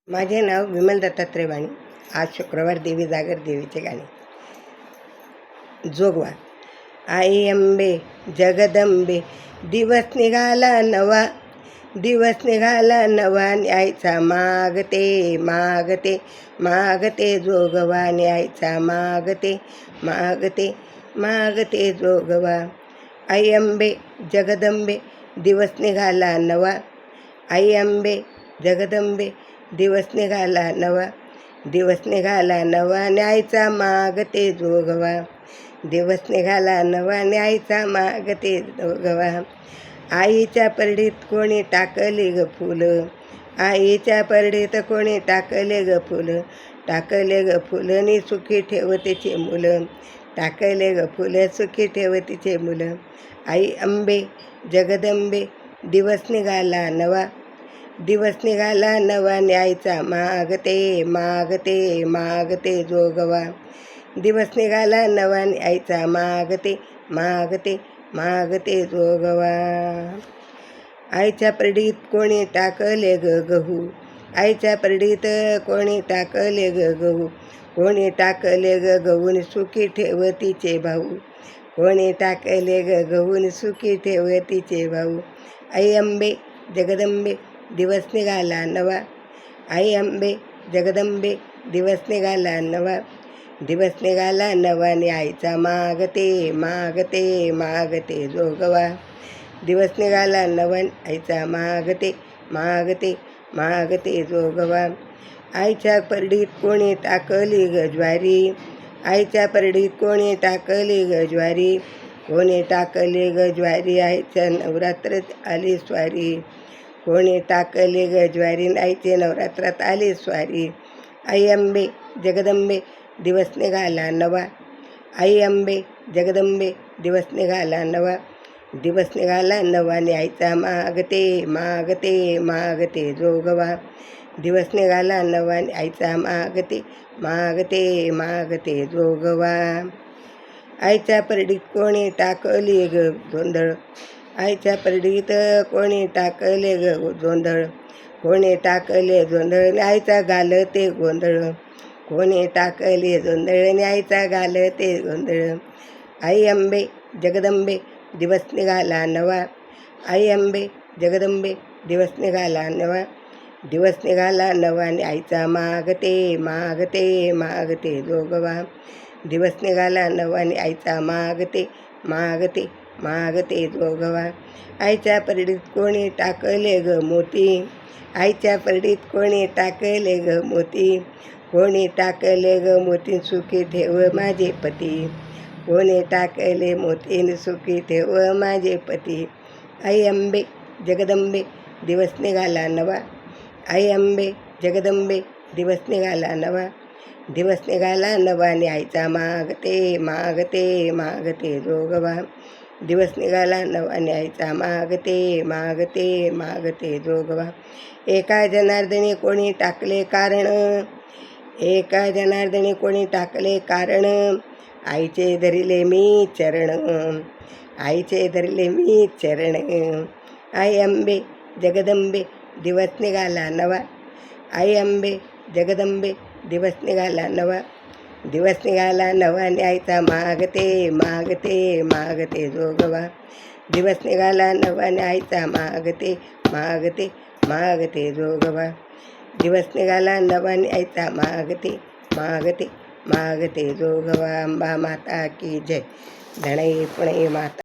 माझे नाव विमल दत्तात्रय वाणी. आज शुक्रवार देवी जागर देवीचे गाणे. जोगवा. आई अंबे जगदंबे, दिवस निघाला नवा, दिवस निघाला नवा, न्यायचा मागते मागते मागते जोगवा, न्यायचा मागते मागते मागते जोगवा. आई अंबे जगदंबे, दिवस निघाला नवा, आई अंबे जगदंबे, दिवस निघाला नवा, दिवस निघाला नवा, न्यायचा मागते जोगवा, दिवस निघाला नवा, न्यायचा मागते जोगवा. आईच्या परडीत कोणी टाकले ग फुलं, आईच्या परडीत कोणी टाकले ग फुलं, टाकले ग फुलंनी सुखी ठेवतीचे मुलं, टाकले ग फुलं सुखी ठेवतीचे मुलं. आई अंबे जगदंबे, दिवस निघाला नवा, दिवस निघाला नवा, न्यायचा मागते मागते मागते जोगवा, दिवस निघाला नवा, न्यायचा मागते मागते मागते जोगवा. आईच्या परडीत कोणी टाकले ग गहू, आईच्या परडीत कोणी टाकले ग गहू, कोणी टाकले ग गहून सुखी ठेवतीचे भाऊ, कोणी टाकले ग गहून सुखी ठेवतीचे भाऊ. आई अंबे जगदंबे, दिवस निघाला नवा, आई अंबे जगदंबे, दिवस निघाला नवा, दिवस निघाला नवा, न्यायचा मागते मागते मागते जोगवा, दिवस निघाला नवा, न्यायचा मागते मागते मागते जोगवा. आईच्या परडीत कोणी टाकली ग ज्वारी, आईच्या परडीत कोणी टाकली ग ज्वारी, कोणी टाकली ग ज्वारी, आईच्या नवरात्रात आली स्वारी, कोणी टाकले ग ज्वारी, आईचे नवरात्रात आली स्वारी. आई अंबे जगदंबे, दिवस निघाला नवा, आई अंबे जगदंबे, दिवस निघाला नवा, दिवस निघाला नवा, न्यायचा मागते मागते मागते जोगवा, दिवस निघाला नवा, न्यायचा मागते मागते मागते जोगवा. आईच्या परडीत कोणी टाकली ग गोंधळ, आईच्या परडीत कोणी टाकले ग गोंधळ, कोणी टाकले गोंधळ, आईचा घालते गोंधळ, कोणी टाकले गोंधळ, आईचा घालते गोंधळ. आई अंबे जगदंबे, दिवस निघाला नवा, आई अंबे जगदंबे, दिवस निघाला नवा, दिवस निघाला नवा, न्यायचा मागते मागते मागते जोगवा, दिवस निघाला नवा, न्यायचा मागते मागते मागते जोगवा. आईच्या परडीत कोणी टाकले ग मोती, आईच्या परडीत कोणी टाकले ग मोती, कोणी टाकले ग मोती, सुखी ठेव माझे पती, कोणी टाकले मोतीन सुखी ठेव माझे पती. आई अंबे जगदंबे, दिवस निघाला नवा, आई अंबे जगदंबे, दिवस निघाला नवा, दिवस निघाला नवा, न्यायचा मागते मागते मागते जोगवा, दिवस निघाला नवा, न्यायचा मागते मागते मागते जोगवा. एका जनार्दनी कोणी टाकले कारण, एका जनार्दनी कोणी टाकले कारण, आईचे धरिले मी चरण, आईचे धरिले मी चरण. आई अंबे जगदंबे, दिवस निघाला नवा, आई अंबे जगदंबे, दिवस निघाला नवा, दिवस निघाला नवा, न्यायचा मागते मागते मागते जोगवा, दिवस निघाला नवा, न्यायचा मागते मागते मागते जोगवा, दिवस निघाला नवा, न्यायचा मागते मागते मागते जोगवा. अंबा माता की जय. धणे पुणे माता.